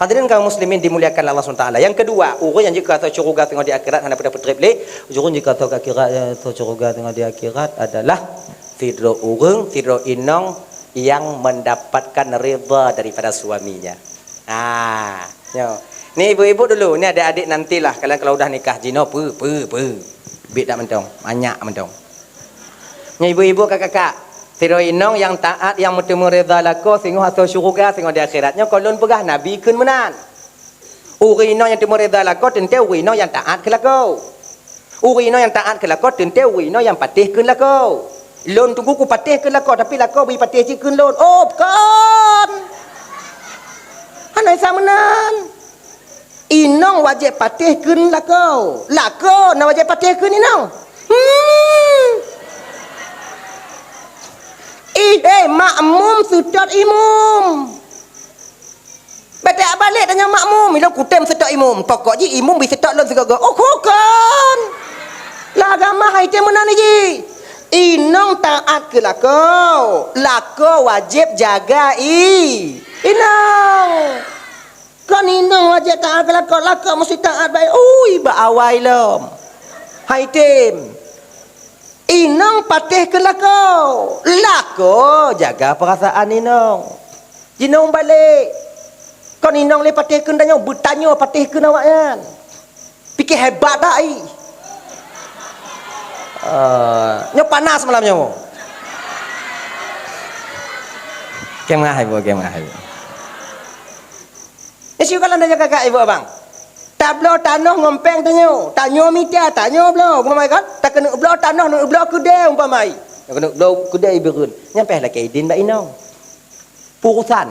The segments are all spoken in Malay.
Hadirin kaum muslimin dimuliakan Allah SWT. Yang kedua, orang yang jika tahu syurga tengok di akhirat hanya pada petrip leh, orang jika tahu akhirat tahu syurga tengok di akhirat adalah tidro orang, tidro inong yang mendapatkan redha daripada suaminya. Yo. Ni ibu-ibu dulu, ni adik-adik nantilah kalau dah nikah jino bit dak mentong, banyak mentong. Ni ibu-ibu kakak-kakak, tidro inong yang taat yang bertemu redha lako sehingga atau syurga tengok di akhiratnya kolon pegah nabi kun menan. Uri inong yang temu redha lako tente uri inong yang taat ke lako. Uri inong yang taat ke lako tente uri inong yang patih kun lako. Lon tunggu ku patih kun lako tapi lako beri patih je kun lon. Oh, bukan. Hanai samenan. Inong wajib patih kun lako. Lako na wajib patih kun inong. Makmum sudut imum. Betak balik tanya makmum, ilang kutem sedok imum. Pokok je imum bisa sedok lon segala. Oh, bukan. Lah agama hai te mana ni ji? Inong taat ke lako. Lako wajib jaga inong. Kan inong wajib taat ke lako. Lako mesti taat baik. Ui, ba-awai lom. Hai tim. Inong patih ke lako. Lako jaga perasaan inong. Jinong balik. Kon inong le patih ke danyo bertanya patih ke awak kan. Fikir hebat dah ai. Nyo panas malamnya mo. Kemah ibu, kemah ibu. Isi kalau nanya kakak ibu abang. Tablo tanah ngompeng tanyo, tanyo mita, tanyo blo, umpamai kan? Tak kena blo tanah, nak blo kedai umpamai. Tak kena blo kedai berun. Nyampe lah kaidin mbak inong. Purusan.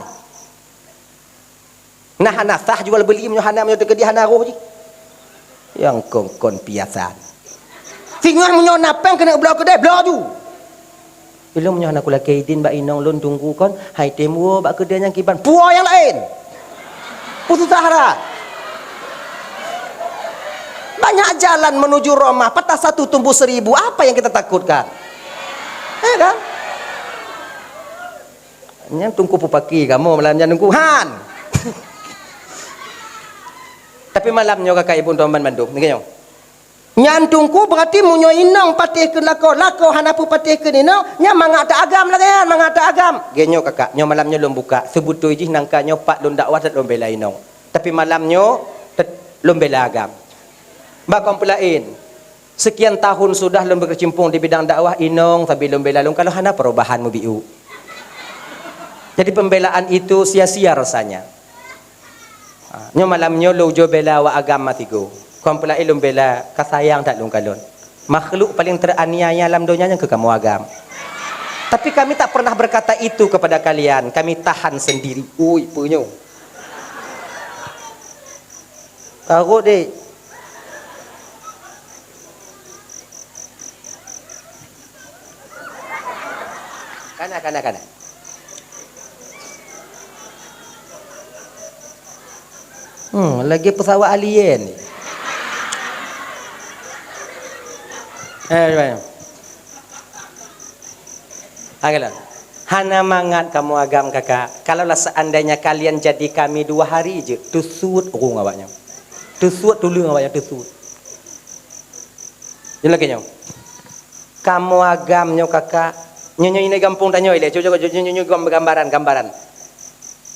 Nah sah jual beli menyo hana menyo tekedi hana roh je. Yang kongkon piasan. Singah menyo napang kena blo kedai, blo ju. Bila menyo hana kula kaidin mbak inong lon tunggu kon, hai temu mbak kedai yang kiban. Puo yang lain. Putus sahara. Banyak jalan menuju Roma, patah satu tumbuh 1000. Apa yang kita takutkan? Kan? Yang tunggu pupaki kamu malamnya nunggu han. Tapi malamnya kakak ibu tuan Bandung, nggih. Nyantungku berarti munyo inong patih ke lako, lako hanapu patih ke inong, nya mangata agam lah kan, mangata agam. Genyo kakak, nyo malamnya lom buka, sebutu iji nangkanyo pak lom dakwah dan lom bela inong. Tapi malamnya lom bela agam. Bakon pelain. Sekian tahun sudah lom berkecimpung di bidang dakwah inong tapi lom bela lom kalau hana perubahan mubiu. Jadi pembelaan itu sia-sia rasanya. Nyo malamnya lo jo bela wa agama tigo. Kon pelain lom bela kasayang tak lom kalon. Makhluk paling teraniaya dalam dunia yang ke kamu agam. Tapi kami tak pernah berkata itu kepada kalian. Kami tahan sendiri. Ui punyo. Karut dek. Kana. Lagi pesawat alien ni. Agaklah. Hana mangat kamu agam kakak. Kalaulah seandainya kalian jadi kami 2 hari je, tusut urung awaknya. Tusut tulung awaknya tusut. Jadi lagi nyo. Kamu agamnya kakak. Nyonya ini gampung tanya ile, coba nyonya gambaran.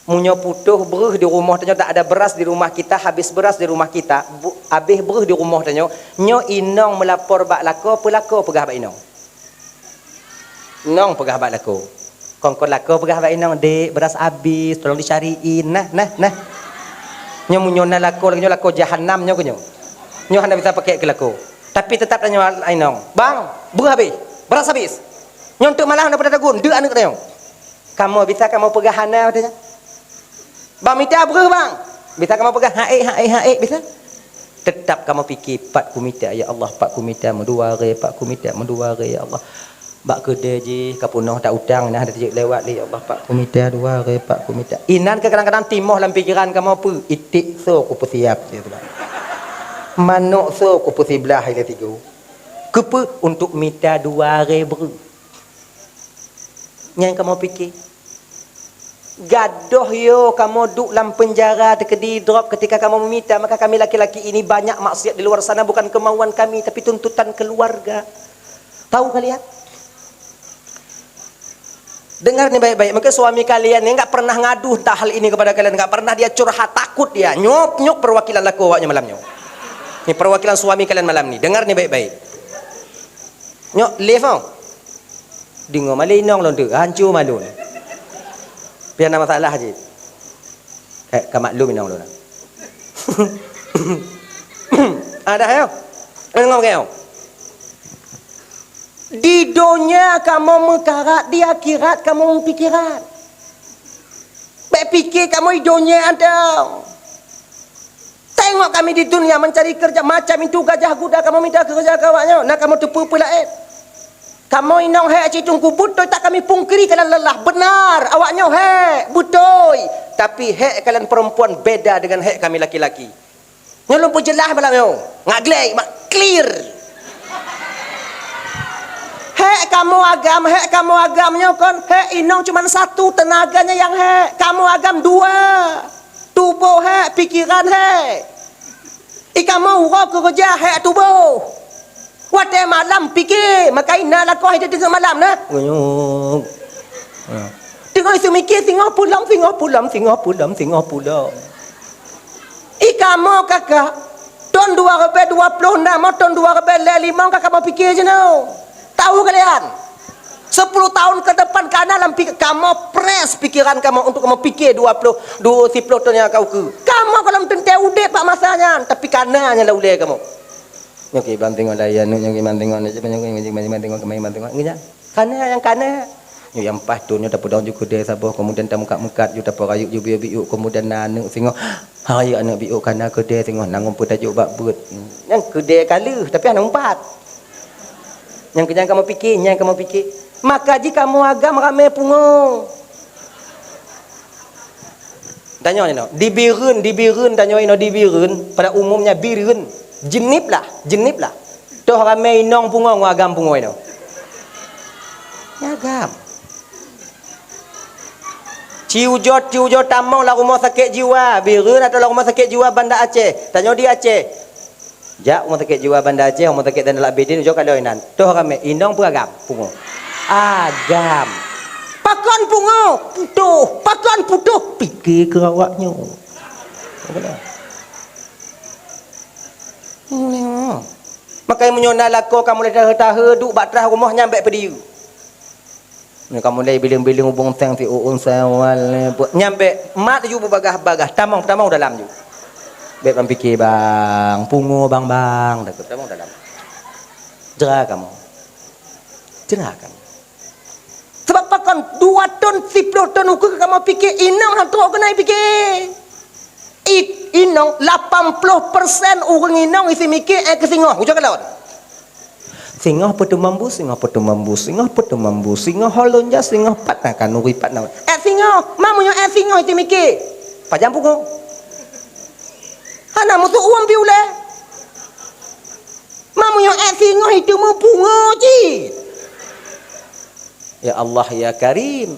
Munyo putuh beruh di rumah tanya tak ada beras di rumah kita, habis beras di rumah kita, habis beruh di rumah tanya, nyo inong melapor bak lako, pelako pegah bak inong. Nong pegah bak lako. Kongkon lako pegah bak inong, dek beras habis, tolong dicariin. Nah. Nyo munyo na lako, nyo lako jahanam nyo kenyo. Nyo hendak bisa pakai ke lako. Tapi tetap tanya inong, bang, beruh habis, beras habis. Nyontok malah nak pada dagun, dia anak dia. Kamu bisa kamu pegang hana katanya. Bang minta berah bang. Bisa kamu pegang haik bisa? Tetap kamu fikir pak ku minta ya Allah, pak ku minta menduare, pak ku minta menduare ya Allah. Bak kedai je kapunah tak utang nah ada tijik lewat li ya Allah, pak ku minta duare, pak ku minta. Inan ke kadang-kadang timoh dalam fikiran kamu apa? Itik so ku persiap dia tu. Manuk so ku persibelah ile tiga. Kepa untuk minta duare ber. Yang kamu fikir Gadoh yo kamu duduk dalam penjara terkedi drop ketika kamu meminta, maka kami laki-laki ini banyak maksiat di luar sana, bukan kemauan kami tapi tuntutan keluarga. Tahu kalian? Dengar nih baik-baik, maka suami kalian ni enggak pernah ngadu entah hal ini kepada kalian, enggak pernah dia curhat, takut dia nyok perwakilan laku awaknya malamnya. Ini perwakilan suami kalian malam ni. Dengar nih baik-baik. Nyok live oh. Dengar malinong lon tu, hancur malu ni. Biar nama masalah je. Ka maklum inong lon. Ada ayo. Ngomong kau. Di dunia kamu mengkarat, di akhirat kamu mempikiran. Baik fikir kamu di dunia ada. Tengok kami di dunia mencari kerja macam itu gajah kuda, kamu minta kerja kawaknya. Nak kamu tepu pulain. Kamu inong hek citungku butoy tak kami pungkiri kalian lelah. Benar awaknya hek butoy. Tapi hek kalian perempuan beda dengan hek kami laki-laki. Nyolong pun jelas malamnya. Ngak glek, mak clear. Hek kamu agamnya kon hek inong cuma satu tenaganya yang hek, kamu agam dua, tubuh hek, pikiran hek. Kamu urut kerja hek tubuh. Wate malam fikir, maka ina lah kau hidup tengah malam nah. Tengok isu mikir tengok pulang. Kamu kakak tahun 2026 tahun 2005 kakak mau fikir je no. Tahu kalian 10 tahun ke depan kamu press pikiran kamu untuk kamu fikir 10 tahun yang kau ke kamu kalau tentu udah pak masanya tapi kananya lah udah kamu nyok banting layan nyok banting aja banting kana yang pas tu nyo dapat daun juga dia sabah kemudian tak mukat-mukat you dapat rayuk you biu kemudian nanu tengok hari anak biu kana kedai tengok nang umput tajuk bak beut yang kedai kala tapi anak umpat yang kamu fikir maka jika kamu agam ramai pungung tanya ni no dibirun tanya ino dibirun pada umumnya birun jenip lah toh ramai inong pungung agam pungung ino agam ciujot tamong lah rumah sakit jiwa birun atau lah rumah sakit jiwa Banda Aceh tanya di Aceh jak rumah sakit jiwa Banda Aceh rumah sakit Tanah Labidin jo kalau inan toh ramai inong pun agam pungung agam pakan pungung putuh fikir ke awaknya makanya menyonal aku kamu dah tahu duk bak terah rumah nyampe pediu ni kamu lagi biling-biling hubung tang ti uun sawal nyampe mat ju bagah tamang dalam ju bet pikir bang pungu bang dah tamang dalam jerah kamu sebab pakan 2 ton 10 ton ukur kamu fikir inang hantu kena fikir inang 80% orang inang isi mikir ke singah ucap kalau singah petu mambu singah holonja singah patnakan uri patna singah mamunya singah isi mikir pajam pungu hana musuh uang biule mamunya singah itu mu pungu ji ya Allah ya Karim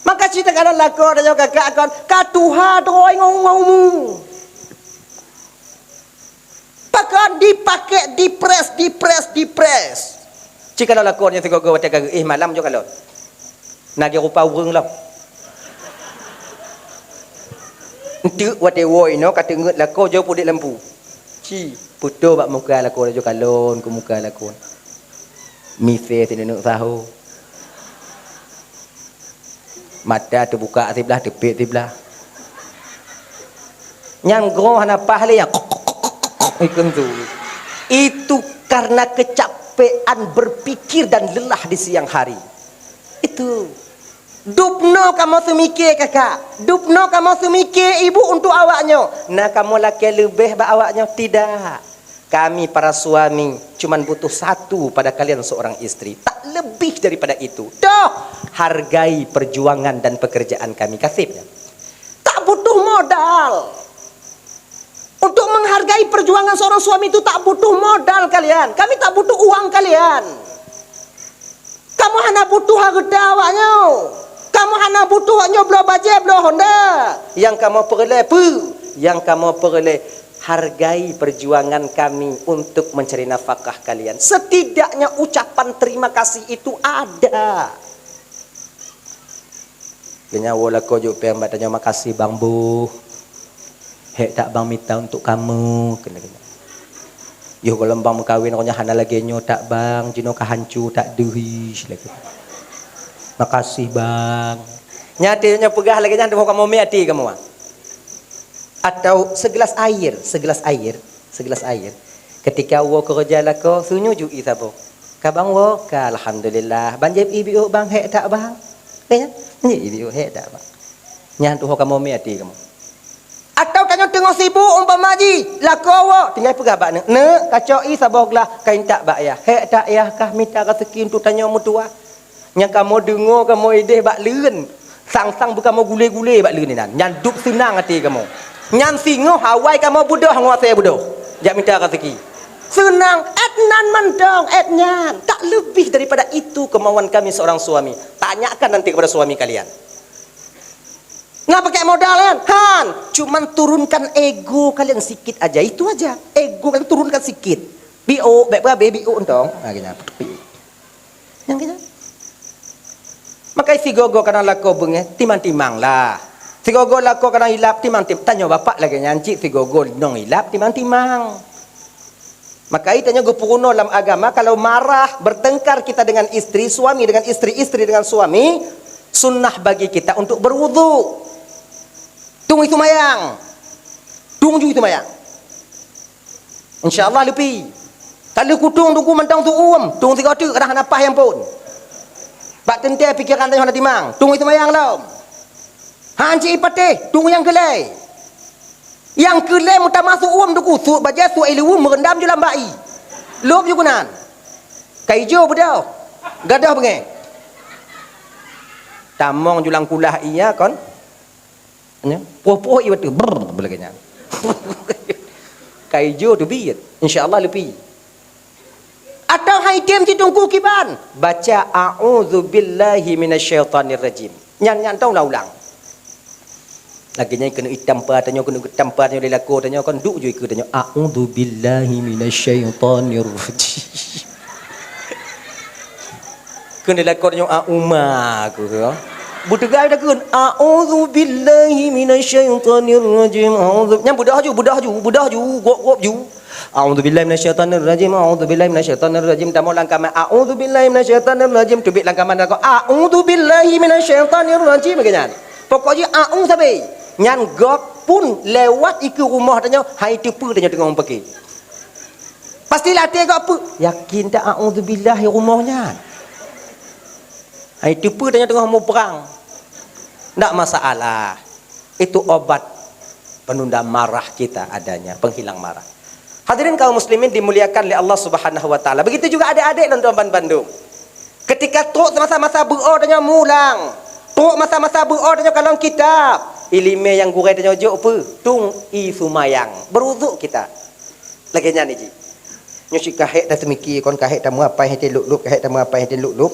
maka cerita kalau laku ada juga kakak akan katuha droi ngomong pakai dipakai dipres jika kalau laku nya tiga malam juga kalau nagi rupa urang lah entu wate woi no kata ngut laku jauh pudik lembu putu bak muka laku ada juga kalon ke muka laku mise tidak nak tahu mata terbuka sebelah tepik sebelah nyanggroh hana pahli yang itu karena kecapean berpikir dan lelah di siang hari itu dupno kamu semikir kakak dupno kamu semikir ibu untuk awaknya nah kamu laki lebih bak awaknya tidak kami para suami cuman butuh satu pada kalian seorang istri tak lebih daripada itu doh hargai perjuangan dan pekerjaan kami kasihnya tak butuh modal untuk menghargai perjuangan seorang suami itu tak butuh modal kalian kami tak butuh uang kalian kamu hanya butuh harga awaknya kamu hana butuh nyoblo baje blo Honda. Yang kamu peroleh apa? Yang kamu peroleh hargai perjuangan kami untuk mencari nafkah kalian. Setidaknya ucapan terima kasih itu ada. Kenya wala ko jo pe tanya makasih Bang Bu. Hek tak Bang minta untuk kamu kena. Yo kalau bang kawin ko nya hana lagi nyo tak Bang, jino ka hancu tak duhi lagi. Makasih Bang. Nyatanya pegah lagi nya ho kamu miati kamu. Atau segelas air. Ketika wo kerja lako sunyu ju isabo. Ka Bang wo ka alhamdulillah. Banjep ibu Bang hek tak Bang. Kaya ni ibu hek tak Bang. Nya tu ho kamu miati kamu. Atau kanyo tengok sibuk umpama ji lako wo tinggal pegah bak ne kacau isaboglah kain tak bak ya. Hek tak ya kah minta rezeki untuk tanya mutua. Nya kamu dengar kamu ideh bak leun. Sang-sang bukan mau gule-gule bak leun ni nan. Nyan duk senang hati kamu. Nyan singo hawai kamu budoh nguasai budoh. Jak minta rezeki. Senang etnan mendong etnyan. Tak lebih daripada itu kemauan kami seorang suami. Tanyakan nanti kepada suami kalian. Nggak pakai modal kan? Han, cuman turunkan ego kalian sikit aja. Itu aja. Ego kalian turunkan sikit. BO, baik BO entong. Nah, gini. Yang gitu. Maka si gogo kana lako benge timang-timang lah. Si gogo lako kana hilap timang-timang. Tanya bapak lagi nyanci si gogo nong hilap timang-timang. Maka itu tanya gupuno dalam agama kalau marah bertengkar kita dengan istri, suami dengan istri, istri dengan suami, sunnah bagi kita untuk berwudu. Tung itu mayang. Tung itu mayang. Insyaallah lebih. Kalau kutung tunggu mentang tu tung tiga tu kadang apa yang pun. Bak tentai pikiran tanya nak timang. Tung itu mayang lau. Hanci ipate, tung yang kelai. Yang kelai muta masuk tuku, su baja su ilu merendam je lambai. Lop je kunan. Kaijo bedau. Gadah bengai. Tamong julang kulah iya kon. Nya, poh-poh iwat tu belaganya. Kaijo tu biat. Insyaallah lebih. Atau haitem si tungku kiban. Baca a'udzubillahi minasyaitonirrajim. Nyan tahu lah ulang. Laginya kena hitam pa tanya kena hitam pa tanya lelako tanya kan duk je ke tanya a'udzubillahi minasyaitonirrajim. Kena lelako tanya a'uma aku ke. Budegai dah kun a'udzubillahi minasyaitonirrajim. Nyam budah ju gop ju. A'udzubillahi minasyaitonirrajim. A'udzubillahi minasyaitonirrajim. Tamu langkaman a'udzubillahi minasyaitonirrajim. Tubik langkaman aku a'udzubillahi minasyaitonirrajim begini. Pokoknya a'ung sampai nyan gop pun lewat iku rumah tanya hai tipu tanya tengok pakai. Pastilah dia gop apa? Yakin tak a'udzubillahi rumahnya. Hai tipu tanya tengah mau perang. Tak masalah. Itu obat penunda marah kita adanya, penghilang marah. Hadirin kaum muslimin dimuliakan oleh Allah Subhanahu wa taala. Begitu juga adik-adik dan tuan Bandung. Ketika tok masa-masa berdoa tanya mulang. Tok masa-masa berdoa tanya kalau kitab. Ilime yang gurai tanya jok apa? Tung i sumayang. Berwuduk kita. Lagi nyanyi ji. Nyuci kahek dah semiki kon kahek tamu apa yang teluk-luk kahek tamu apa yang teluk-luk.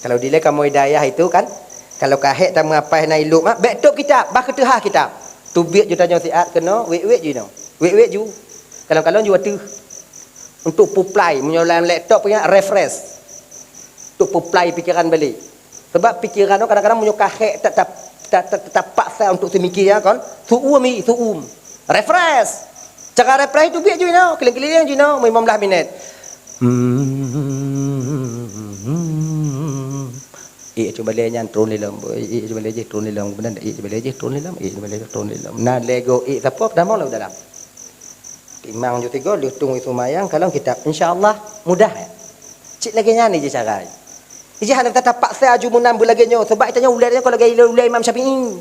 Kalau dile kamu hidayah itu kan, kalau kahek tak mengapai nak iluk mak, back top kita, bah ketehah kita. Tubik ju tanya siat kena, wait ju no. Wait ju. Kalau-kalau ju atuh. Untuk puplai menyolang laptop punya refresh. Untuk puplai pikiran balik. Sebab pikiran tu kadang-kadang punya kahek tak paksa untuk semikir ya kan. Suum. Refresh. Cara refresh tu biar ju no, keliling-keliling ju no, 15 minit. Coba lihat yang turun dalam, coba lihat je turun dalam, benar tak? Coba lihat je turun dalam, Nah lego, siapa dah mau lah dalam. Timang ju tiga, lutung itu mayang, kalau kita, insyaallah mudah. Cik lagi ni je cara. Iji hendak tak paksa aju munam lagi nyo, sebab tanya ulainya kalau lagi ulai Imam Syafi'i.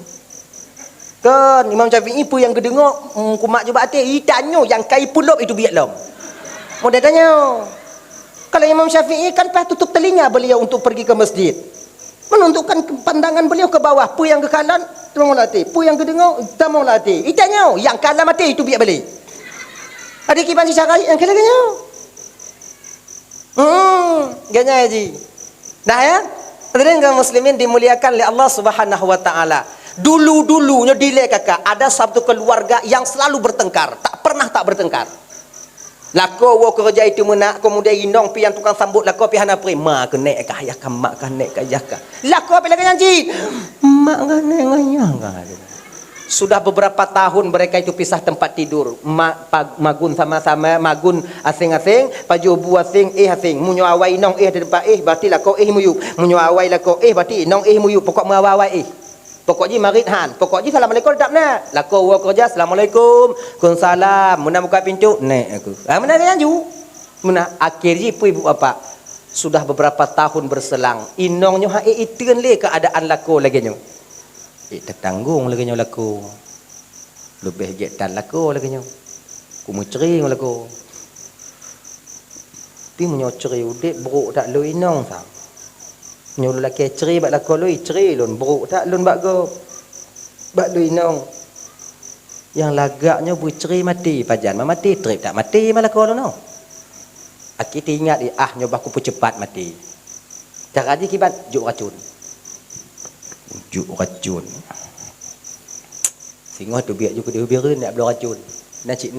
Kan Imam Syafi'i pun yang kedengar, kumak juga hati, itanyo yang kai pulop itu biar lom. Mau dah tanya. Kalau Imam Syafi'i kan pas tutup telinga beliau untuk pergi ke masjid. Menunjukkan pandangan beliau ke bawah. Pu yang ke kanan, tolong latih. Pu yang ke dengar, tolong latih. Itanya, yang kanan mati itu biar balik. Ada kiban si cakap yang kena ganyo. Ganyo haji. Dah ya? Hadirin kaum muslimin dimuliakan oleh Allah Subhanahu wa taala. Dulu-dulunya dile kakak ada satu keluarga yang selalu bertengkar, tak pernah tak bertengkar. Lako wo kerja itu menak kemudian inong pi yang tukang sambut lako pi hana pri mak ke nek ka ayah ka mak ka nek ka ayah ka. Lako pi lagi janji. Mak ka nek ngayah ka. Sudah beberapa tahun mereka itu pisah tempat tidur. Magun sama-sama, magun asing-asing, pajubu asing, asing. Munyo awai nong di tempat berarti lako muyu. Munyo awai lako berarti nong muyu. Pokok mawawai Pokoknya marit han. Pokoknya assalamualaikum tak nak. Lako wa kerja assalamualaikum. Waalaikumsalam. Muna buka pintu. Nek aku. Mana kan ju? Muna akhirnya ibu apa? Sudah beberapa tahun berselang. Inongnya ha iteun le keadaan lako lagi nyo. Tertanggung lagi nyo lako. Lebih getan lako lagi nyo. Ku mencering lako. Pi menyo ceri udik buruk tak lu inong tau. Nyuruh laki ceri bak lako lui ceri lun buruk tak lun bak go bak lui nong yang lagaknya bu ceri mati pajan mati trip tak mati malah ko lun no aki ingat di nyoba ku cepat mati cara di kibat juk racun singoh tu biak juk dia biarin nak belo racun dan cik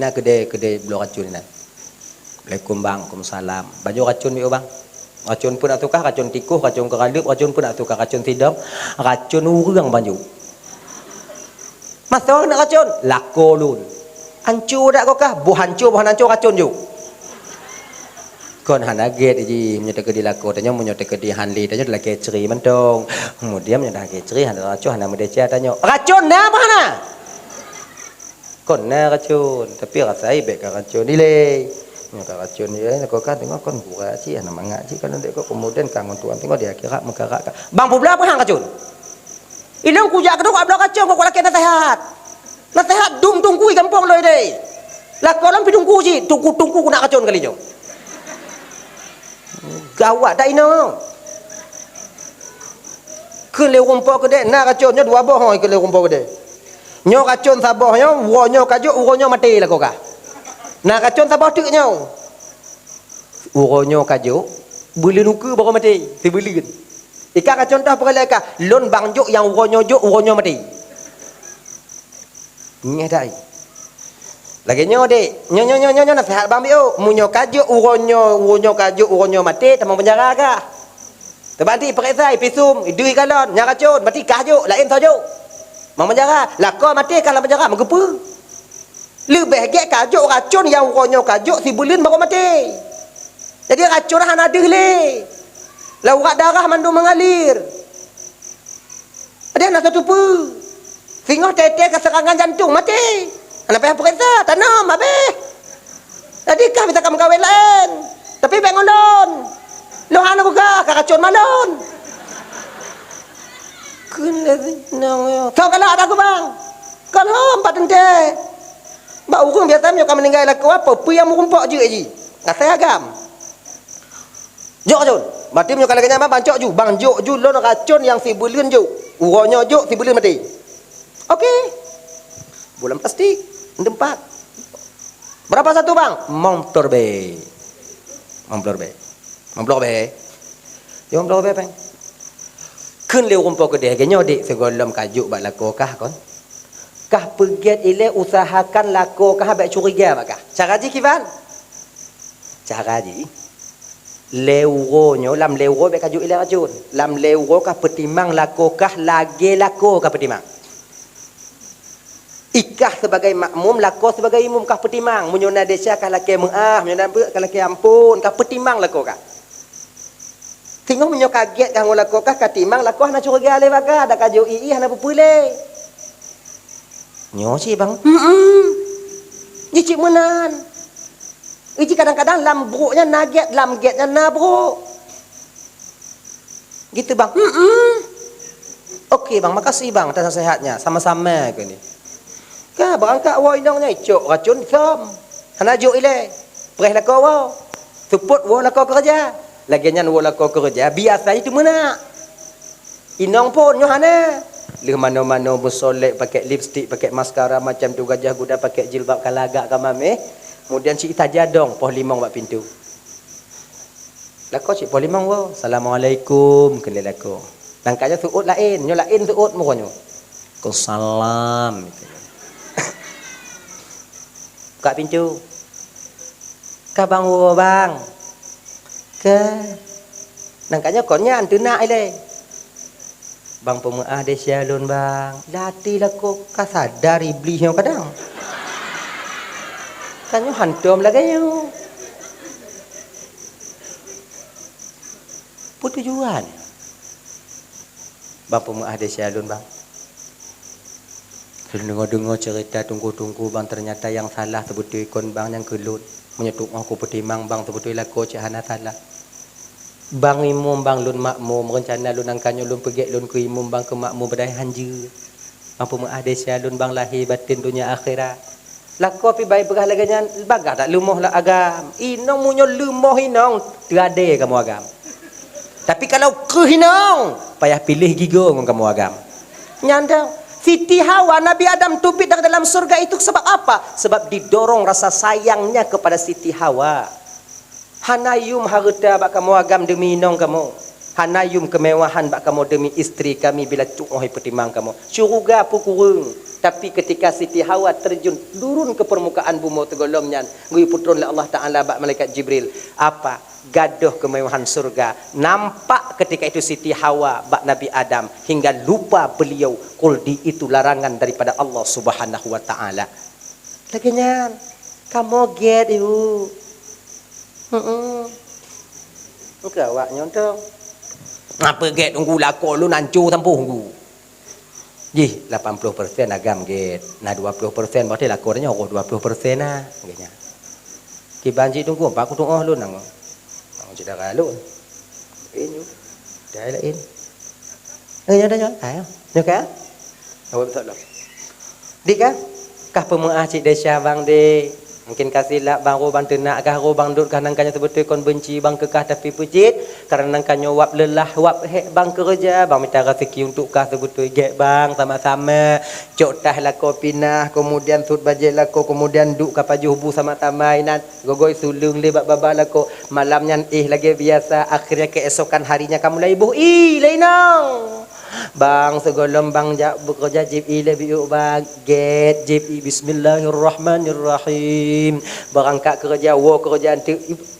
kedai belo racun ni. Assalamualaikum bang, Waalaikumsalam. Baju racun biu bang. Racun pun nak tukar, racun tikuh, racun keralip, racun pun nak tukar, racun tidam, racun urang banyu. Masa orang nak racun? Lako lun. Hancur tak kau kah? Buhan hancur racun ju. Kon han aget ji menyata ke di lako, tanya menyata ke di hanli, tanya laki ceri mentong. Kemudian menyata ke ceri han racun, han medecia tanya. Racun dah apa na? Kon na racun, tapi rasai baik racun nilai. Nyata racun dia kau kan tengok kon gura ci ana mangak ci kan ndek kau kemudian kang tuan tengok dia akhirat mengkarak bang pula apa hang racun ilang ku jak kedok ablo racun kau laki nasihat dum tungku gampang loy deh lah kau lam pidungku ci tungku ku nak racun kali jo gawat dak ino ke le rumpau ke dek na racunnya dua boh ke le rumpau ke dek nyo racun sabohnya wonyo kajuk uronyo mati lah kau kah. Nah racun tak batuk nyo. Uronyo kajuk, beli nuku baru mati. Si beli kan. Ikan racun dah perlai ka. Lon bang juk yang uronyo mati. Ni ada. Lagi nyo dek. Nyo nasihat bang biu. Munyo kajuk uronyo kajuk uronyo mati tamang penjara kah? Terbati periksa pisum, dui galon, nya racun, mati kajuk, lain sajuk. Mang penjara, lakon mati kalau penjara menggepu. Lebih gek kajuk racun yang uronyo kajuk si bulin baru mati. Jadi racun han ada le. Laurat darah mandu mengalir. Ada nak satu pu. Singoh tete keserangan jantung mati. Anak payah periksa tanam habis. Jadi kah bisa kamu kawin lain. Tapi bangun don. Lo han buka racun malon. Kun nang. Kau kalau ada aku bang. Kalau 4 tente. Bak urang biasa punya kau meninggal laku apa? Pi yang merumpak je ji. Ngasih agam. Jok jun. Berarti punya kalau kenyang bang cok ju. Bang jok ju lon racun yang si bulun ju. Uronyo jok si bulun mati. Okey. Bulan plastik. Tempat. Berapa satu bang? Motor be. Jom be bang. Kun le rumpau ke dia genyo dik segolom kajuk bak laku kah kon? Kah pegiat ile usahakan lako kah baik curiga bakah cara ji kiban cara ji leuro lam leuro baik kaju ile racun lam leuro kah petimang lako kah lagi lako kah petimang ikah sebagai makmum lako sebagai imam kah petimang munyona desa kah laki mengah munyona kah laki ampun kah petimang lako kah tengok munyo kaget kah ngolako kah katimang lako hana curiga le bakah ada kaju hana pupule nyo si bang cik menan iji kadang-kadang lam bruknya naget lam getnya na bruk gitu bang okey bang makasih bang atas nasihatnya sama-sama ke ni kah berangkat wa indongnya cok racun som hana juk ile preh lako wa support wa lako kerja lagian wa lako kerja biasa itu mana inong pun nyo hana le mano-mano bersolek pakai lipstick pakai maskara macam tu gajah kuda pakai jilbab kalagak ka mame kemudian cik tajadong poh limong bak pintu lako cik poh limong wa assalamualaikum kele lako Nangkanya suut lain, nyo lain suut mukanya. Kau salam. Buka pintu. Ka bang bang. Ke. Nangkanya konnya antuna ile. Bang pemaah de syalun bang. Lati lah kau kasadar iblis yang kadang. Kanyo hantum lagi yo. Tujuan. Bang pemaah de syalun bang. Dengar-dengar cerita tunggu-tunggu bang, ternyata yang salah sebetul ikon bang yang kelut. Menyetuk aku petimang bang sebetul lako cahana salah. Bang imum bang lun makmum rencana lun angkanyo lun pergi lun ke imum bang ke makmum berdaya hanja. Bang pemaah desa lun bang lahir batin dunia akhirat. Lako pi baik berah laganya bagah tak lumoh lah agam. Inong munyo lumoh inong tiade kamu agam. Tapi kalau kehinong payah pilih gigo kamu agam. Nyandang Siti Hawa, Nabi Adam tubit dari dalam surga itu sebab apa? Sebab didorong rasa sayangnya kepada Siti Hawa. Hanayum harta bak kamu agam demi inong kamu. Hanayum kemewahan bak kamu demi istri kami bila cuoh petimang kamu. Syurga pukurung. Tapi ketika Siti Hawa terjun turun ke permukaan bumi tegolongnya, ngui putron Allah Taala bak malaikat Jibril. Apa? Gaduh kemewahan surga. Nampak ketika itu Siti Hawa bak Nabi Adam hingga lupa beliau kuldi itu larangan daripada Allah Subhanahu wa taala. Laginya kamu get itu. Engkau awak nyontong. Apa get tunggu lako lu nancur tampuh tunggu. Jih 80% agam get. Nah 20% berarti lakornya 20% nah. Gini. Ki banji tunggu pak aku tunggu lu nang. Sudah kalau ini dah lain dah nyok ayo nyok ya awak betul lah dika kah pemaah cik desa bang de mungkin kasih lah bang robang tenak kah robang dut kah nangkanya sebetul kon benci bang kekah tapi pucit karena nangkanya wap lelah wap hek bang kerja bang minta rezeki untuk kah sebetul get bang sama-sama cok tah lako pinah kemudian sud bajai lako kemudian duk kapaju hubu sama tamai nan gogoi sulung lebat baba lako malamnya lagi biasa akhirnya keesokan harinya kamu lah ibu lainang bang segolong bang bekerja JPI lebih yuk bang get JPI bismillahirrahmanirrahim berangkat kerja kerjaan tu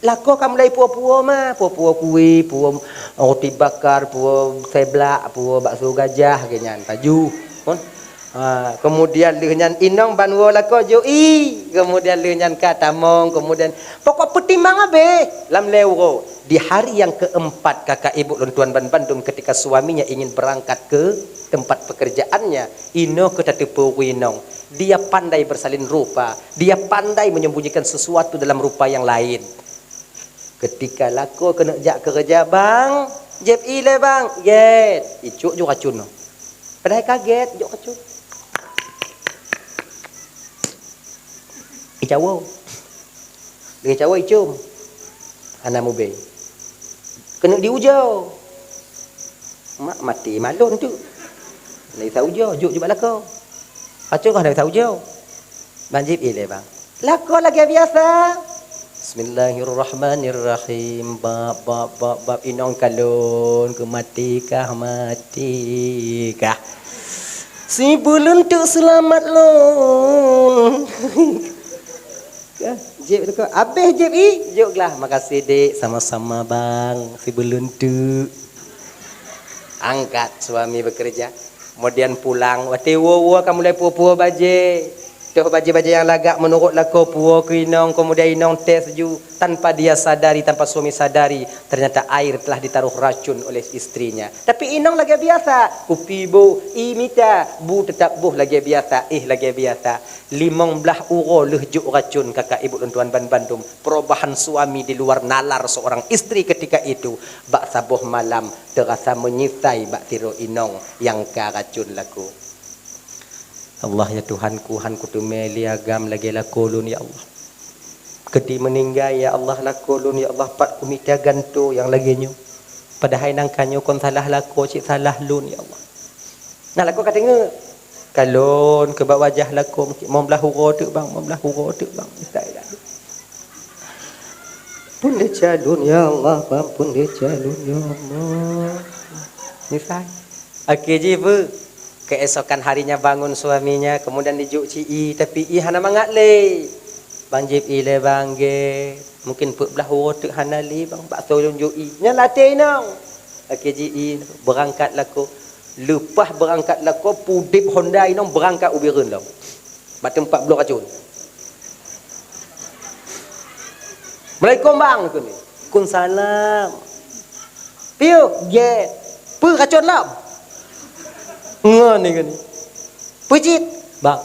lako kamu lai puah-puah mah puah-puah kuih puah roti bakar puah seblak puah bakso gajah kenyan taju pun kemudian leuhnyan inong banwo lako joi kemudian leuhnyan katamong kemudian pokok petimang abe lam leuro di hari yang keempat kakak ibu dan tuan ban Bandung ketika suaminya ingin berangkat ke tempat pekerjaannya ino ketatipu inong dia pandai bersalin rupa dia pandai menyembunyikan sesuatu dalam rupa yang lain ketika lako kena jak kerja bang jeb ile bang get icuk jo racun no padahal kaget jo racun icawo dengan cawo icum anak mubeng kena diujau mak mati malun tu nak tahu ujau juk jebak lako acung kau nak tahu ujau banjib ile bang lako lagi biasa bismillahirrahmanirrahim bab inong kalun ke matikah si bulun tu selamat lon Jeb tu kau habis jeb joklah makasih dek sama-sama bang si belun tu angkat suami bekerja kemudian pulang wati wo kamu mulai puah-puah baje tuh baje-baje yang lagak menurut lako puah ke inong kemudian inong tes ju tanpa dia sadari tanpa suami sadari ternyata air telah ditaruh racun oleh istrinya tapi inong lagi biasa kupi bu imita bu tetap buh lagi biasa lagi biasa 15 uro lehjuk racun kakak ibu dan tuan ban Bandung perubahan suami di luar nalar seorang istri ketika itu bak sabuh malam terasa menyisai bak tiro inong yang ka racun laku Allah ya Tuhanku hanku tu meli agam lagi lakolun ya Allah kedi meninggal ya Allah lakolun ya Allah pat kumita ganto yang lagi nyu padahal nangkanyo kon salah lako cik salah lun ya Allah nah lako katanya kalon ke bawah wajah lako mau belah hurau tu bang sai dah pun dia calon ya Allah pun dia calon ya Allah ni sai Akhirnya keesokan harinya bangun suaminya, kemudian dijuk ci tapi hana mangat le. Bang Jib le bang ge. Mungkin put belah urut hana le bang bak tolong juk nya latih nang. Akhirnya berangkat lako. Lepas berangkat lako pudip Honda inong berangkat ubireun lau. Batu 40 racun. Assalamualaikum bang tu ni. Kun salam. Piu, ye. Pu racun lam. Ngon ni kan. Pujit, bang.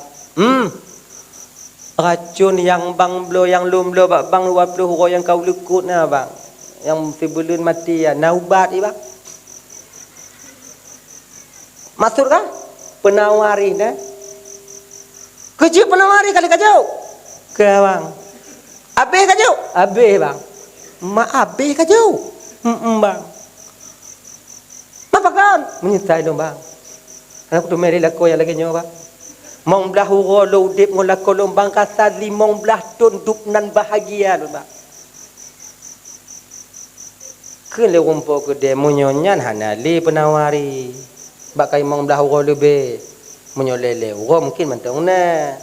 Racun yang bang blow yang lum blow bang 20 huruf yang kau lekut na bang. Yang fibulun mati ya. Naubat ni bang. Maksud kah? Penawari dah. Kerja penawari kali kajau. Ke bang. Habis kajau? Habis bang. Mak habis kajau. Bang. Apa kan? Menyesal dong bang. Aku tu meri lako yang lagi nyoba. Mong belah huro lo dip ngolako lombang kasar 15 ton dup nan bahagia lo bang. Ke le rumpo ke de munyonyan hanali penawari. Bakai mong belah huro lebih menyolele. Huro mungkin mentong na.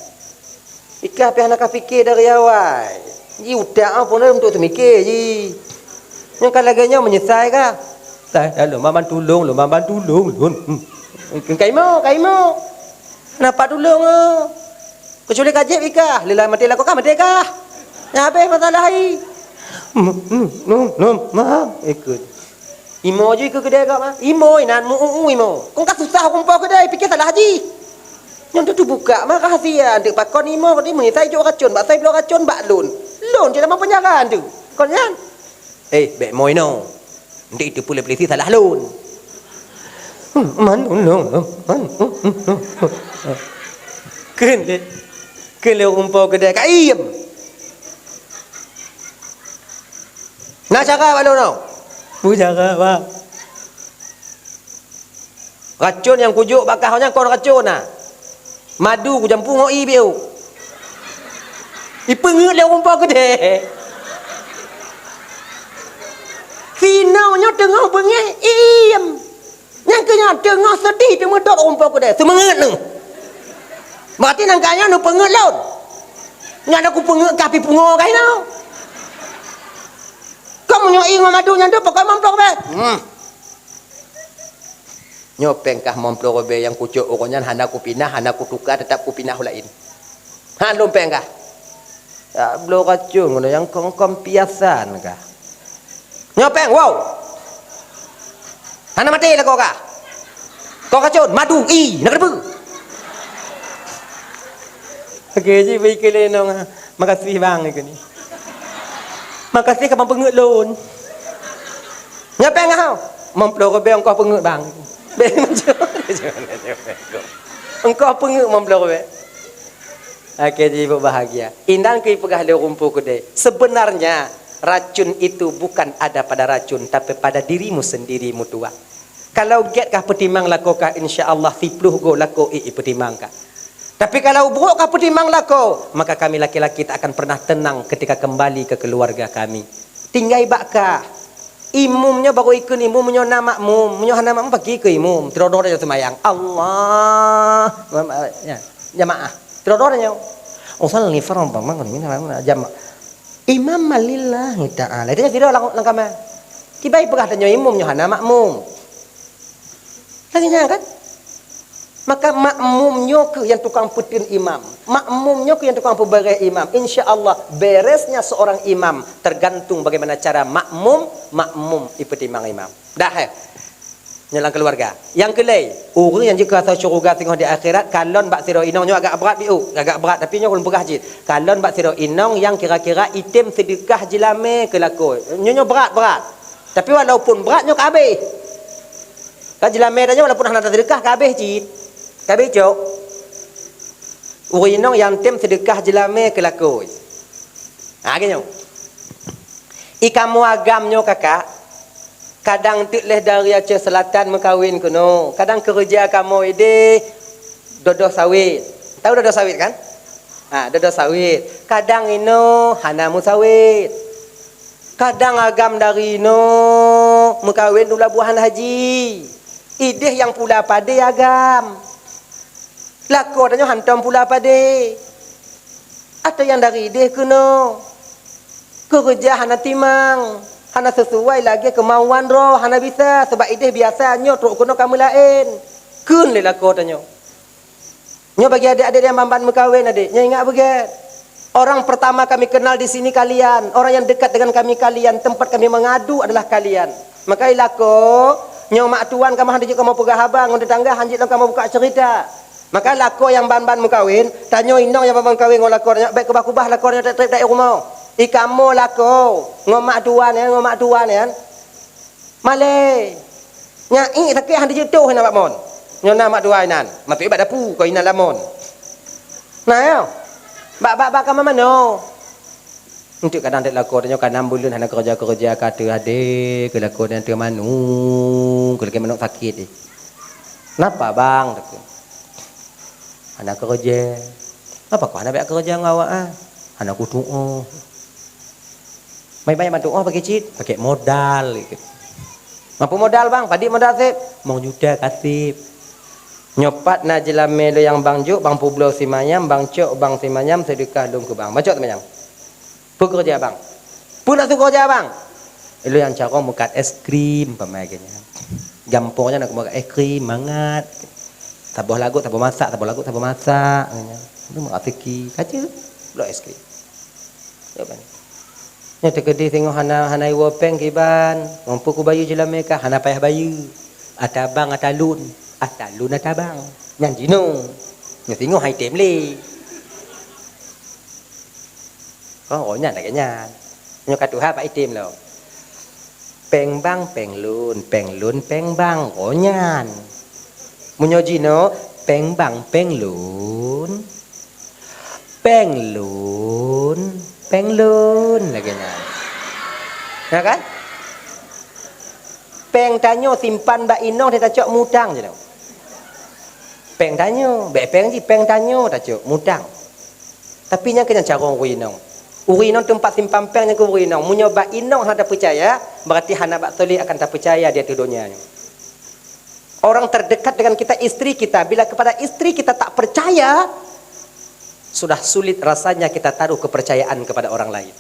Ika apa nak fikir dari awal. Ji utak apa nak untuk mikir ji. Yang kalau lagi menyesal kah? Saya lo maman tulung lo maman tulung lun. Kaimo. Kenapa tulung lo? Kecuali kajib ika. Lila mati laku kah mati kah? Apa masalah hai? Mam ikut. Imo je ke kedai kau mah? Imo inan imo. Kau kan susah kumpul kedai fikir salah haji. Yang tu buka mah rahsia dek pakon imo ni muni sai jo racun, bak sai blo racun bak lun. Lun je dalam penjara tu. Kau nyan. Bek moi no. Ndik itu pula polisi salah lun. Man. Kele kumpul kedai kaim. Nak cara balu no. Cara bang. Racun yang kujuk bakahnya kau racun nah. Madu ku jampu ngoi biu. Ipengut le rumpah gede. Finaunya tengah bengeh iem. Yang kenya tengah sedih tengah dot rumpah gede. Semangat nu. Berarti nangkanya nu pengut laut. Ngan aku pengut kapi pungo kai nau. Kau menyoi ngom madu nyanda pokok mamplok be. Nyopeng kah mamplok be yang kucuk okonyan hana ku pinah hana ku tukar tetap ku pinah lain. Han lompeng kah? Ya blo racun ngono yang kongkom piasan kah. Nyopeng wow. Hana mati lah kau kah? Kau racun madu nak debu. Okey ji baik kelenong. Makasih bang ni. Makasih kamu pengut lon. Nyopeng kau? Mamplok be engkau pengut bang. Be macam. Engkau pengut mamplok be. Okey, ibu bahagia. Indang ke pegah le rumpu kedai. Sebenarnya racun itu bukan ada pada racun tapi pada dirimu sendiri mutua. Kalau get kah petimang lakokah insya-Allah 10 go lako petimang kah. Tapi kalau buruk kah petimang lako, maka kami laki-laki tak akan pernah tenang ketika kembali ke keluarga kami. Tinggal bakah. Imumnya baru ikut imum menyona makmum, menyona makmum pergi ke imum. Terodor aja semayang. Allah. Ya, jamaah. Terodornya. Usalli fardhan maghrib jamaah. Imam malillah ta'ala. Itu tidak langkah mah. Kibai pegah tanya imum nyohana makmum. Lagi kan? Maka makmumnya ke yang tukang putin imam. Makmumnya ke yang tukang pemberes imam. Insya-Allah beresnya seorang imam tergantung bagaimana cara makmum ipetimang imam. Dah nyelang keluarga. Yang kelai, orang yang jika asal syurga tengok di akhirat, kalon bak siro inong agak berat biu, agak berat tapi nyo pun berah je. Kalon bak siro inong yang kira-kira item sedekah jelame ke lako. Nyo berat. Tapi walaupun berat nyo kabeh. Kan jelame tanya walaupun hendak sedekah kabeh je. Kabeh cok. Orang inong yang tem sedekah jelame ke lako. Gini. Ikamu agamnyo kakak. Kadang tikleh dari Aceh Selatan mengkawin kuno. Kadang kerja kamu ide dodo sawit. Tahu dodo sawit kan? Dodo sawit. Kadang ino hanamu sawit. Kadang agam dari ino mengkawin dula buahan haji. Ideh yang pula pada agam. Lako tanya hantam pula pada. Atau yang dari ideh kena. Kerja hana timang. Hana sesuai lagi kemauan roh. Hana bisa. Sebab ideh biasanya teruk kena kamu lain. Kun le lako tanya. Nyo bagi adik-adik yang mamban mengkawin adik. Nyo ingat begitu. Orang pertama kami kenal di sini kalian. Orang yang dekat dengan kami kalian. Tempat kami mengadu adalah kalian. Maka lako. Nyo mak tuan kamu handik kamu pegah habang. Untuk tangga handik kamu buka cerita. Maka lako yang ban-ban mengkawin. Tanya inong yang ban-ban kawin dengan lako. Baik kubah-kubah lako yang tak rumah. Ikamu lako. Ngomak tuan ya. Ngomak tuan ya. Malay. Nyai sakit handik jatuh nak buat mon. Nyo nama tuan nan. Mati ibadah pu kau inan lamon. Nah ya. Bak kamu mana? Untuk kadang dek lako tanya kan 6 bulan hana kerja-kerja kata adik ke lako dan tengah manu ke lagi manuk sakit ni. Napa bang? Hana kerja. Apa kau hana baik kerja ngawak ah? Hana ku tu'o. Mai banyak bantu pakai cheat, pakai modal gitu. Mampu modal bang? Padi modal sip. Mau juta kasih. Nyopat na jelame lo yang bang juk, bang publo si mayam, bang cok, bang si mayam sedekah dong ke bang. Macok tu mayam. Pekerja bang. Pun nak suka kerja bang. Lo yang cara mukat es krim pemaganya. Gampangnya nak mukat es krim mangat. Tabuh lagu, tabuh masak, tabuh lagu, tabuh masak. Itu mukat fikir. Kaca lo es krim. Jawapan. Nya tekedi tengok hana iwo peng kiban. Mampu ku bayu jelame ka hana payah bayu. Atabang atalun. Atalun atabang. Nyan jino. Nya tengok hai tem le. Oh, nyan tak nyan. Nya katuha pak itim lo. Peng bang peng lun peng bang oh nyan. Munyo jino peng bang peng lun lagi nyan. Ya kan? Peng tanyo simpan ba inong dia tak mutang je tau. Peng tanyo, be peng ji peng tanyo tak mutang. Tapi nya kena cara urinong. Urinong tempat simpan peng nya ke urinong. Munyo ba inong hana percaya, berarti hana ba toli akan tak percaya dia tuduhnya. Orang terdekat dengan kita istri kita, bila kepada istri kita tak percaya, sudah sulit rasanya kita taruh kepercayaan kepada orang lain.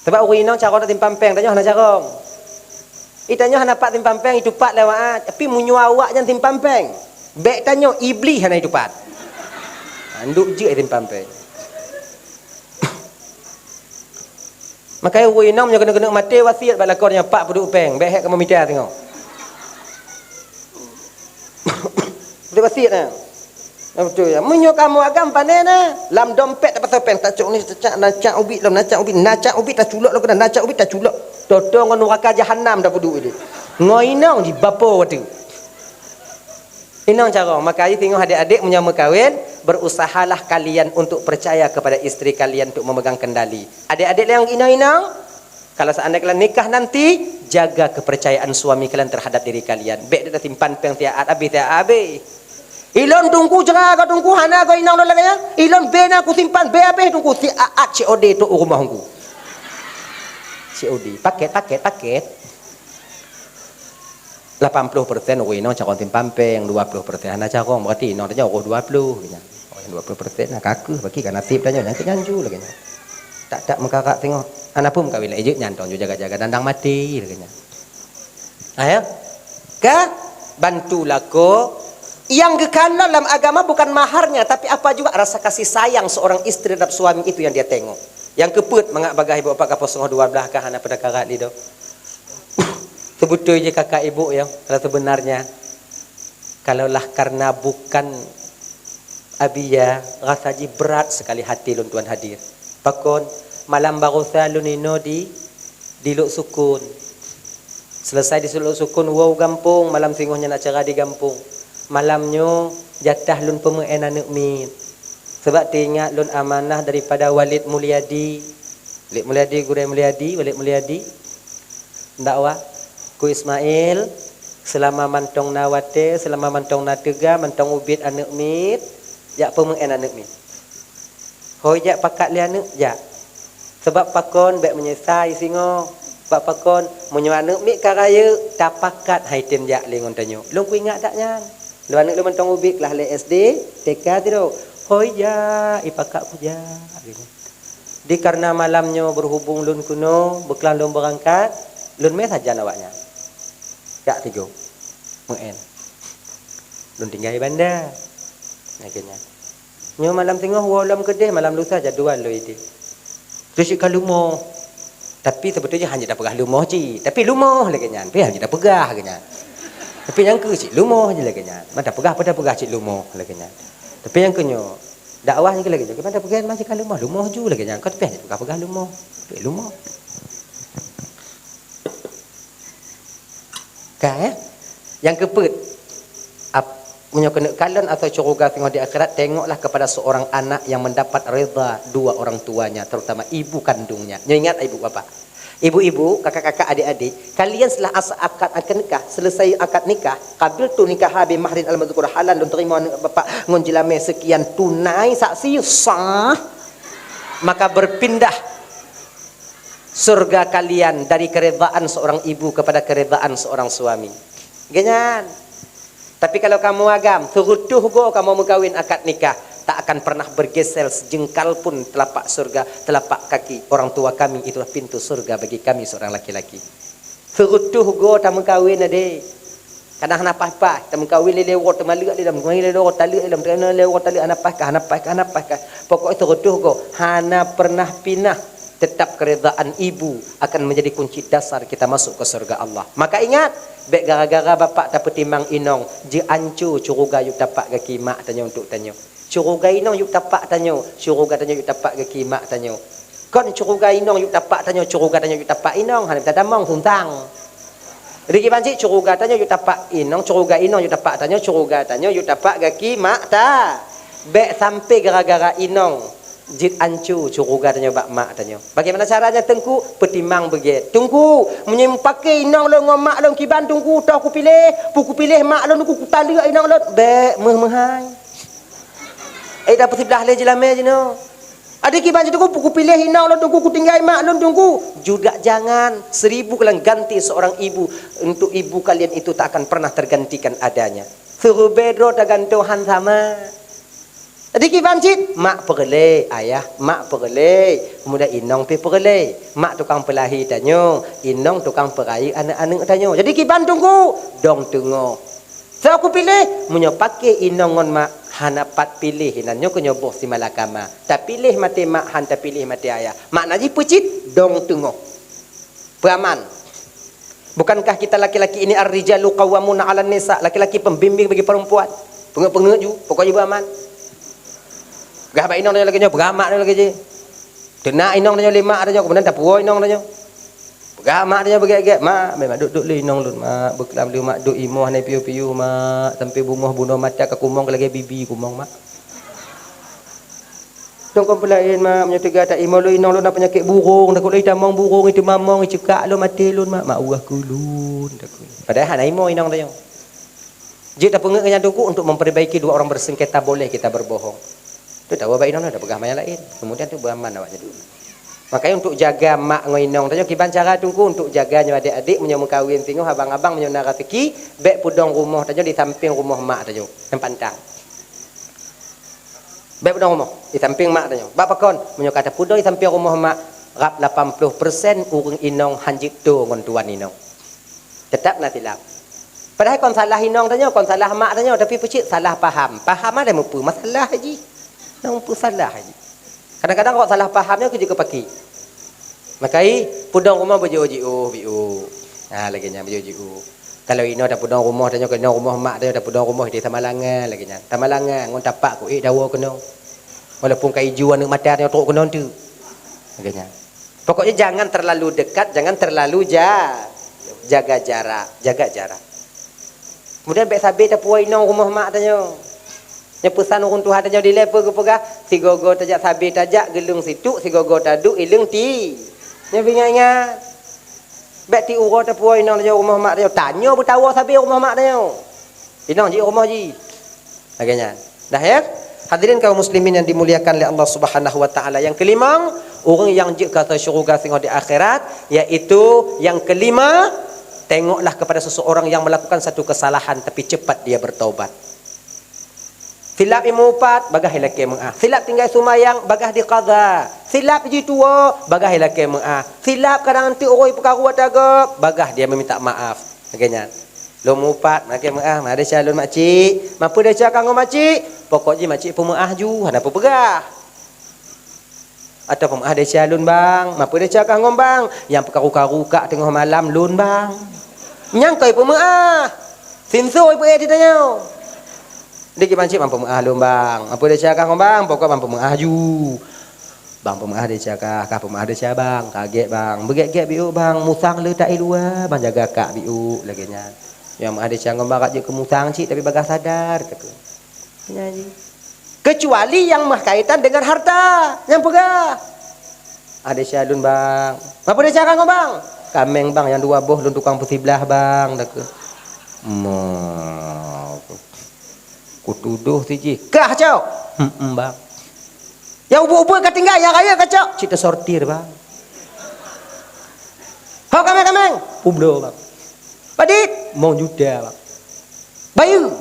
Sebab urinong cara nak simpan peng tanyo hana carong. Itanya hana pak simpan peng itu pat lewat, tapi munyo awak yang simpan peng. Bek tanyo iblis hana itu pat. Anduk je simpan peng. Makanya urinong nya kena mati wasiat bak lakonnya pak peduk peng. Bek hek kamu minta tengok. Dia wasiat nah. Betul ya. Munyo kamu agam pandai nah. Lam dompet tak pasal peng tak cuk ni tak nacak ubit lam nacak ubit tak culak lo kena nacak ubit tak culak. Totong dengan neraka jahanam dah peduk dia. Ngoinong di bapo waktu. Inong cara maka ai tengok adik-adik menyama kahwin, berusahalah kalian untuk percaya kepada istri kalian untuk memegang kendali. Adik-adik yang inong-inong, kalau seandainya kalian nikah nanti, jaga kepercayaan suami kalian terhadap diri kalian. Bek dia simpan peng tiap habis. Ilon tunggu jaga tunggu hana kau inong dulu kaya. Ilon bena aku simpan be habis tunggu si aat COD tu rumah aku. COD paket 80% urinong cakon simpan peng 20% hana cakon berarti inong tanya 20 kena. Oh yang 20% nak kaku bagi kan nasib tanya yang kenyanju lagi. Tak mengkakak tengok anak pun kawin ejek nyantong jaga-jaga dandang mati lagi. Ayo. Ka bantu lako. Yang kekal dalam agama bukan maharnya, tapi apa juga rasa kasih sayang seorang istri terhadap suami itu yang dia tengok. Yang keput mengak bagai ibu bapa kapal 12 kah anak pada karat lido. Sebetulnya kakak ibu ya, kalau sebenarnya kalaulah karena bukan abia, rasanya berat sekali hati lun tuan hadir. Pakon malam barusa lun ino di Luk Sukun. Selesai di Luk Sukun wow gampung, malam singohnya nak cara di gampung. Malamnya jatah lun pemeena nekmit. Sebab teringat lun amanah daripada Walid Mulyadi. Walid Mulyadi. Dakwah ku Ismail selama mantong nawate, selama mantong natega, mantong ubit anak mit, jak pemeena nekmit. Hoi jak pakat li anak jak. Sebab pakon bek menyesai singo. Bapa kon munyo anak mik karaya tapakat hai tem jak lengon tanyo. Long ku ingat tak nyan. Lu anak lu mentong ubik lah le SD, TK tido. Hoi ja ipakak ku ja. Di karena malamnya berhubung lun kuno, beklan lun berangkat, lun me saja nawaknya. Jak tigo. Muen. Lun tinggal di bandar. Akhirnya. Nyo malam tengah walam kedeh malam lusa jadual lo ide. Terus kalau mo tapi sebetulnya hanya dah pegah lumoh ci. Tapi lumoh lagi nyan. Tapi hanya dah pegah lagi nyan. Tapi yang ke cik lumoh je lagi nyan. Mana pegah pada pegah cik lumoh lagi nyan. Tapi yang kenyo dakwahnya ke lagi nyan. Mana pegah masih kan lumoh. Lumoh ju lagi nyan. Kau tapi hanya pegah lumoh. Tapi lumoh. Kan yang keput punya kenakalan atau curuga tengok di akhirat, tengoklah kepada seorang anak yang mendapat reda dua orang tuanya, terutama ibu kandungnya. Nyo ingat ibu bapa, ibu-ibu, kakak-kakak, adik-adik, kalian setelah akad nikah, selesai akad nikah, qabil tu nikah bi mahrin al-madhkur halal, dan terima bapak ngonjilame sekian tunai saksi sah, maka berpindah surga kalian dari keredaan seorang ibu kepada keredaan seorang suami. Ganyan. Tapi kalau kamu agam, terutuh go kamu mengkawin akad nikah, tak akan pernah bergeser sejengkal pun telapak surga, telapak kaki orang tua kami itulah pintu surga bagi kami seorang laki-laki. Terutuh go tak mengkawin ade. Kadang apa-apa, tak mengkawin lewat temaluk dalam, lewat taluk dalam, lewat taluk anapakah. Pokoknya terutuh go, hana pernah pinah. Tetap keredaan ibu akan menjadi kunci dasar kita masuk ke surga Allah. Maka ingat, bek gara-gara bapak tak petimbang inong, je ancu curuga yuk tapak ke kimak tanya untuk tanya. Curuga inong yuk tapak tanya, curuga tanya yuk tapak ke kimak tanya. Kon curuga inong yuk tapak tanya, curuga tanya yuk tapak inong, han tak damang suntang. Riki banci curuga tanya yuk tapak inong, curuga inong yuk tapak tanya, curuga tanya yuk tapak ke kimak ta. Bek sampai gara-gara inong jid ancu curuga tanya bak mak tanya. Bagaimana caranya tengku? Petimbang begitu. Tunggu, menyempakai inang lo ngomak lo kiban tunggu tahu ku pilih mak lo ku tali inang lo be meh-mehai. Dapat sebelah le jelame je no. Ada kiban tunggu ku pilih inang lo tunggu ku tinggal mak lo tunggu. Juga jangan 1000 kalian ganti seorang ibu, untuk ibu kalian itu tak akan pernah tergantikan adanya. Suruh bedro tergantungan sama. Jadi kiban cik, mak perle, ayah, mak perle, kemudian inong perle, mak tukang pelahi tanyo, inong tukang perai anak-anak tanyo. Jadi kiban tunggu, dong tunggu. So aku pilih, munyo pakai inongon mak, hanapat pilih, nanyo kenyo boh si malakama. Tak pilih mati mak, han tak pilih mati ayah. Mak naji pecit, dong tunggu. Beraman. Bukankah kita laki-laki ini ar-rijalu qawwamuna 'alan nisa, laki-laki pembimbing bagi perempuan. Pengek-pengek ju, pokoknya beraman. Gah ba inong lagi nyo beramak lagi je. Denak inong nyo 5 ada kemudian tak puai inong nyo. Beramak dia bagi-bagi. Mak memang duk le inong lun mak beklam le mak duk imoh nai piu-piu mak sampai bungoh bunuh mata ke kumong lagi bibi kumong mak. Dong kom pelain mak menyetiga tak imoh lu inong lu nak penyakit burung, takut le tamong burung itu mamong cekak lu mati lun mak urah kulun takut. Padahal nai imoh inong nyo. Jika tak pengek dengan tunggu untuk memperbaiki dua orang bersengketa boleh kita berbohong. Tu tahu baik inong ada pegah maya lain. Kemudian tu beraman awaknya dulu. Makanya untuk jaga mak ngoinong tanya kiban cara tunggu untuk jaganya adik-adik menyo kawin tengok abang-abang menyo nara teki bek pudong rumah tanya di samping rumah mak tanya yang pantang. Bek pudong rumah di samping mak tanya. Bapa kon menyo kata pudong di samping rumah mak rap 80% urang inong hanjit tu ngon tuan inong. Tetap nanti lap. Padahal kon salah inong tanya, kon salah mak tanya, tapi pecik salah faham. Faham ada mampu masalah haji. Nampu salah haji. Kadang-kadang kau salah fahamnya aku juga pakai. Makai pudong rumah berjiu-jiu, biu. Nah, lagi nya berjiu-jiu. Kalau ino ada pudong rumah tanya kena rumah mak dia ada pudong rumah di Tamalangan lagi nya. Tamalangan ngon tapak ku dawa kena. Walaupun kai juan nak mata dia tok kena tu. Lagi nya. Pokoknya jangan terlalu dekat, jangan terlalu jaga jarak, jaga jarak. Kemudian bek sabe tak puai ino rumah mak tanya. Yang pesan orang Tuhan tanya di level ke pegah, si gogo tajak sabi tajak gelung situ, si gogo taduk ilung ti. Nya ingat. Bek ti uro ta puai nang tanya rumah mak tanya, tanya bertawa sabi rumah mak tanya. Inang ji rumah ji. Agaknya. Dah ya? Hadirin kaum muslimin yang dimuliakan oleh Allah Subhanahu wa taala. Yang kelima, orang yang je kata syurga tengok di akhirat, iaitu yang kelima, tengoklah kepada seseorang yang melakukan satu kesalahan tapi cepat dia bertaubat. Silap ilmu upat, bagah hilake mengah. Silap tinggal sumayang, bagah diqadha. Silap ji tua, bagah hilake mengah. Silap kadang nanti orang perkara daga, bagah dia meminta maaf. Agaknya. Lom upat, makan mengah, ada calon makcik. Mampu dia cakap dengan makcik, pokoknya makcik pemaah ju, ada apa begah. Atau pemaah dia calon bang, mampu dia cakap dengan bang, yang perkara-karuka tengah malam lun bang. Nyangkai pemaah. Sinsoi pe dia tanya. Dia ke pancik mampu mengahlum bang. Apa dia cakap dengan bang? Pokok mampu mengahju. Bang pemah dia cakap, kah pemah dia cakap bang, kaget bang. Begek-gek biu bang, musang le tak ilua, bang jaga kak biu lagi nya. Yang ada cakap barat je ke musang cik tapi bagas sadar kata. Nyanyi. Kecuali yang berkaitan dengan harta, yang pegah. Ada syalun bang. Apa dia cakap dengan bang? Kameng bang yang dua boh lun tukang pesibelah bang dak ke. Kutuduh siji. Kah cau? Bang. Yang ubu-ubu ketinggal yang raya kacau. Cita sortir bang. Hau kameng-kameng. Publo bang. Padit. Mau juta bang. Bayu.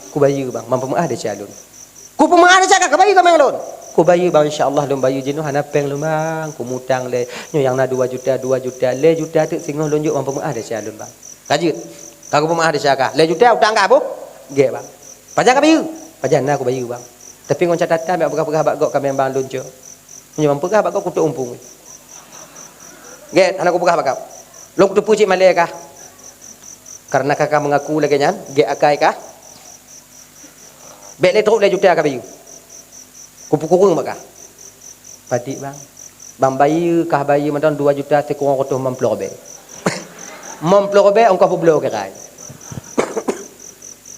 Ku bayu bang. Mampu ada calon. Ku pemaah ada cakap ke bayu kameng lon. Ku bayu bang insya-Allah lon bayu jenuh hanapeng lon bang. Ku mutang le. Nyo yang na 2 juta le juta tu singoh lonjuk mampu ada calon bang. Kajut. Kau pemaah ada cakap. Le juta utang ka bu? Ge bang. Pajak ka bayu. Pajak na ku bayu bang. Tapi ngon catatan mek pegah-pegah bak gok kami bang lunco. Nyo mampu pegah bak gok kutuk umpung. Ge anak ku pegah bak kau. Long tu puji malai kah? Karena kakak mengaku lagi nyan, ge akai kah? Bek le teruk le juta ka bayu. Kupu-kurung bak kah? Padik bang. Bang bayu kah bayu mantan 2 juta te kurang rotoh memplor be. Memplor be engkau publo ke kai.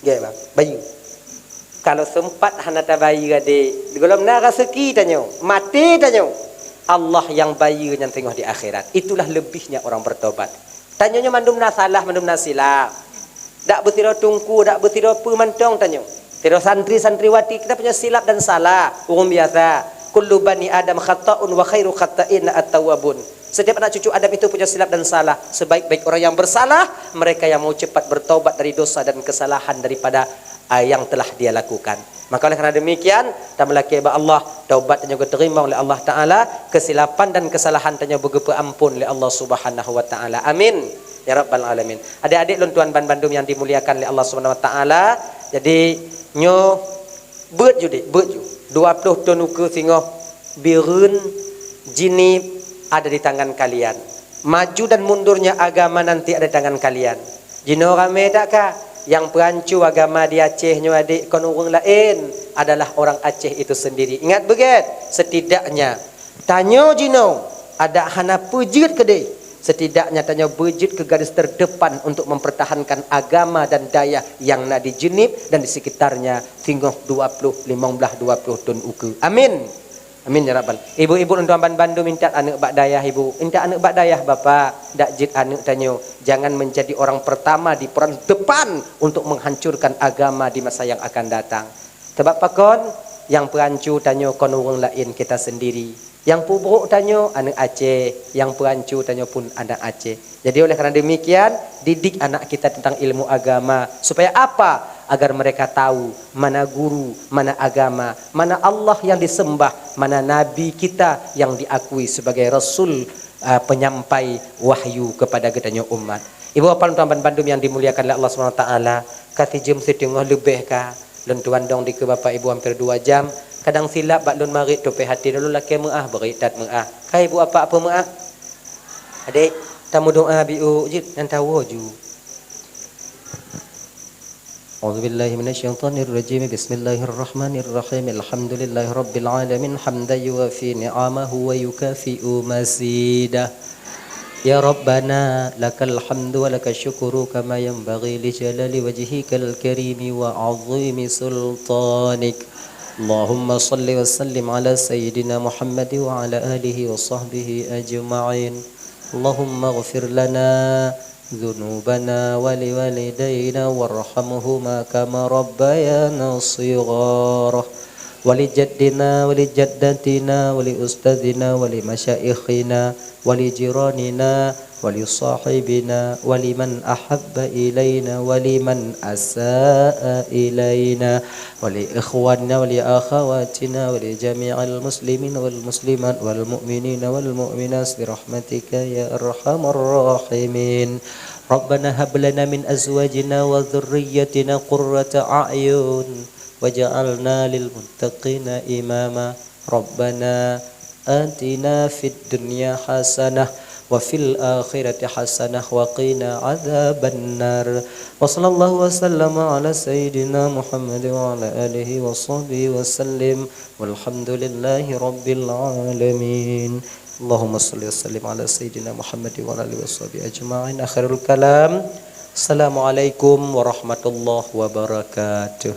Ge bang, bayu. Kalau sempat hanata bayi gade, golom na rezeki tanyo, mati tanyo. Allah yang bayi yang tengok di akhirat. Itulah lebihnya orang bertobat. Tanyonya mandum na salah, mandum na silap. Dak betiro tungku, dak betiro pemantong tanyo. Tiro santri-santriwati kita punya silap dan salah, umum biasa. Kullu bani Adam khata'un wa khairu khata'in at-tawwabun. Setiap anak cucu Adam itu punya silap dan salah. Sebaik-baik orang yang bersalah, mereka yang mau cepat bertaubat dari dosa dan kesalahan daripada yang telah dia lakukan. Maka oleh kerana demikian, tamalaki ba Allah, taubat tanya terima oleh Allah Taala, kesilapan dan kesalahan tanya bergepa ampun oleh Allah Subhanahu wa taala. Amin ya rabbal alamin. Adik-adik lun tuan ban Bandung yang dimuliakan oleh Allah Subhanahu wa taala. Jadi nyo beut ju 20 ton uku singoh birun jinib ada di tangan kalian. Maju dan mundurnya agama nanti ada di tangan kalian. Jino rame tak kah? Yang perancu agama di Aceh nyo adik kon orang lain adalah orang Aceh itu sendiri. Ingat beget, setidaknya tanyo jino ada hana pejut ke deh. Setidaknya tanyo bejut ke garis terdepan untuk mempertahankan agama dan daya yang nak di Jenib dan di sekitarnya singgoh 20 ton uku. Amin. Amin ya rabbal. Ibu-ibu untuk Tuan Bandung minta anak bak dayah ibu. Minta anak bak dayah bapak. Dak jid anak tanyo. Jangan menjadi orang pertama di peran depan untuk menghancurkan agama di masa yang akan datang. Sebab pakon yang perancu tanyo kon orang lain kita sendiri. Yang pubruk tanyo anak Aceh, yang perancu tanyo pun anak Aceh. Jadi oleh kerana demikian, didik anak kita tentang ilmu agama supaya apa? Agar mereka tahu mana guru, mana agama, mana Allah yang disembah, mana nabi kita yang diakui sebagai rasul penyampai wahyu kepada gedanya umat. Ibu bapa tuan Bandung yang dimuliakan oleh Allah SWT, kasih jam setengah lebih kah? Lun tuan dong di ke bapa ibu hampir 2 jam. Kadang silap bak lun marit tope hati dulu laki meah beritat meah. Kai ibu apa meah? Adik, tamu doa biu jid yang tahu ju. A'udzubillahi minasyaitonir rajim. Bismillahirrahmanirrahim. Alhamdulillahi rabbil alamin hamdan yuwafi ni'amahu wa yukafi'u mazidah. Ya Rabbana lakal hamdu wa lakal syukru kama yanbaghi li jalali wajhikal karimi wa 'azimi sultanik. Allahumma salli wa sallim ala sayyidina Muhammad wa ala alihi wa sahbihi ajma'in. Allahumma ighfir lana ذنوبنا ولوالدينا وارحمهما كما ربيانا صغارا ولجدنا ولجدتنا ولأستاذنا ولمشايخنا ولجيراننا ولصاحبنا ولمن أحب إلينا ولمن أساء إلينا ولإخواننا ولأخواتنا ولجميع المسلمين والمسلمات والمؤمنين والمؤمنات برحمتك يا أرحم الراحمين ربنا هب لنا من أزواجنا وذريتنا قرة أعين وجعلنا للمتقين إماما ربنا آتنا في الدنيا حسنة وفي الآخرة حسنة وقنا عذاب النار وصلى الله وسلم على سيدنا محمد وعلى آله وصحبه وسلم والحمد لله رب العالمين اللهم صل وسلم على سيدنا محمد وعلى آله وصحبه أجمعين آخر الكلام السلام عليكم ورحمة الله وبركاته